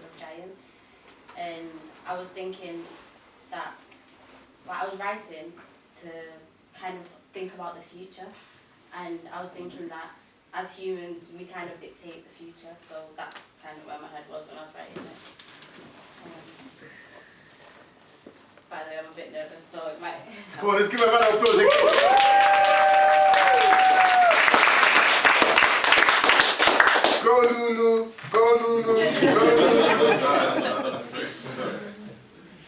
of Giants. And I was thinking that, I was writing to kind of think about the future, and I was thinking that as humans we kind of dictate the future, so that's kind of where my head was when I was writing it. By the way, I'm a bit nervous, so it might... Come on, let's give a round of applause. Go Lulu, go Lulu, go Lulu.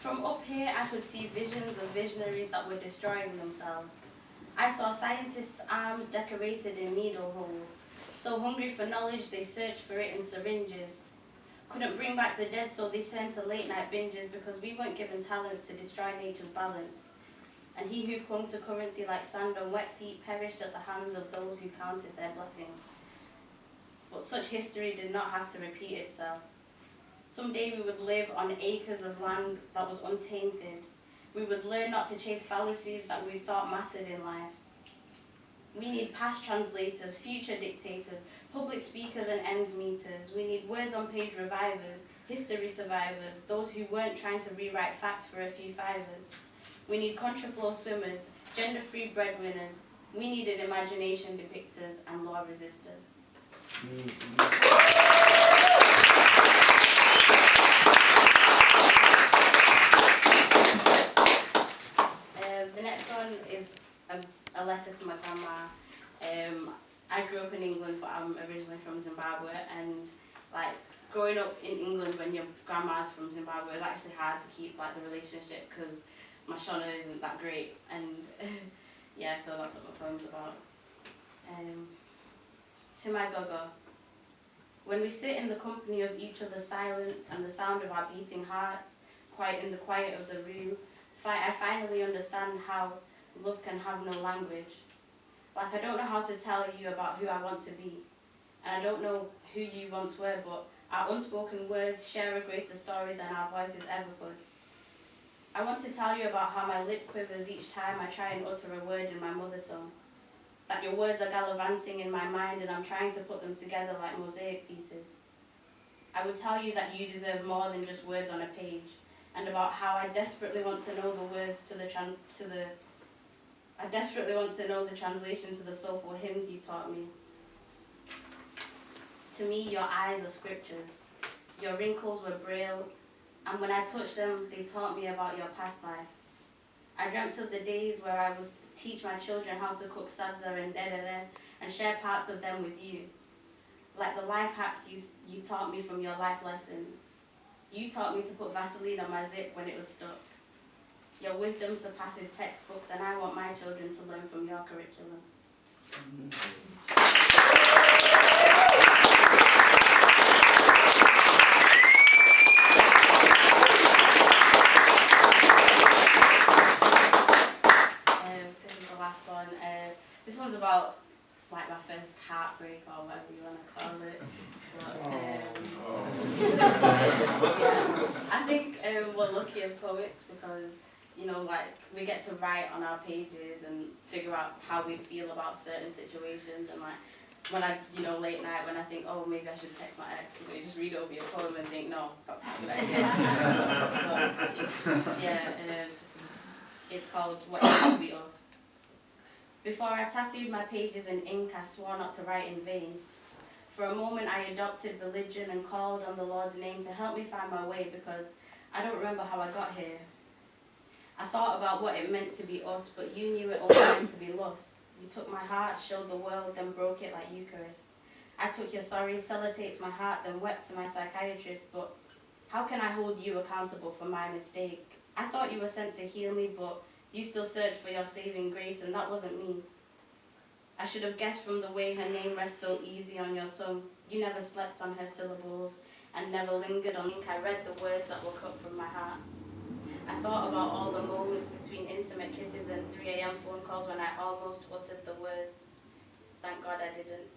From up here I could see visions of visionaries that were destroying themselves. I saw scientists' arms decorated in needle holes, so hungry for knowledge they searched for it in syringes. Couldn't bring back the dead, so they turned to late-night binges because we weren't given talents to destroy nature's balance. And he who clung to currency like sand on wet feet perished at the hands of those who counted their blessings. But such history did not have to repeat itself. Someday we would live on acres of land that was untainted. We would learn not to chase fallacies that we thought mattered in life. We need past translators, future dictators, public speakers and ends meters. We need words on page revivers, history survivors, those who weren't trying to rewrite facts for a few fivers. We need contraflow swimmers, gender-free breadwinners. We needed imagination depictors and law resistors. The next one is a letter to my grandma. I grew up in England, but I'm originally from Zimbabwe, and like growing up in England when your grandma's from Zimbabwe is actually hard to keep like the relationship because my Shona isn't that great, and yeah, so that's what my phone's about. To my Gogo. When we sit in the company of each other's silence and the sound of our beating hearts, quiet in the quiet of the room, I finally understand how love can have no language. Like I don't know how to tell you about who I want to be, and I don't know who you once were, but our unspoken words share a greater story than our voices ever could. I want to tell you about how my lip quivers each time I try and utter a word in my mother tongue. That your words are gallivanting in my mind and I'm trying to put them together like mosaic pieces. I would tell you that you deserve more than just words on a page, and about how I desperately want to know the words I desperately want to know the translation to the soulful hymns you taught me. To me, your eyes are scriptures. Your wrinkles were braille, and when I touched them, they taught me about your past life. I dreamt of the days where I was to teach my children how to cook sadza and dedere and share parts of them with you. Like the life hacks you taught me from your life lessons. You taught me to put Vaseline on my zip when it was stuck. Your wisdom surpasses textbooks, and I want my children to learn from your curriculum. This is the last one. This one's about like my first heartbreak or whatever you want to call it. But, yeah, I think we're lucky as poets because, you know, like we get to write on our pages and figure out how we feel about certain situations, and like when I, you know, late night when I think, oh, maybe I should text my ex, you know, you just read over your poem and think, no, that's not a good idea. But, yeah, it's called What It Used to Be Us. Before I tattooed my pages in ink, I swore not to write in vain. For a moment I adopted religion and called on the Lord's name to help me find my way because I don't remember how I got here. I thought about what it meant to be us, but you knew it all meant to be lost. You took my heart, showed the world, then broke it like Eucharist. I took your sorry, sellotaped my heart, then wept to my psychiatrist, but how can I hold you accountable for my mistake? I thought you were sent to heal me, but you still searched for your saving grace, and that wasn't me. I should have guessed from the way her name rests so easy on your tongue. You never slept on her syllables and never lingered on ink. I read the words that were cut from my heart. I thought about all the moments between intimate kisses and 3 a.m. phone calls when I almost uttered the words. Thank God I didn't.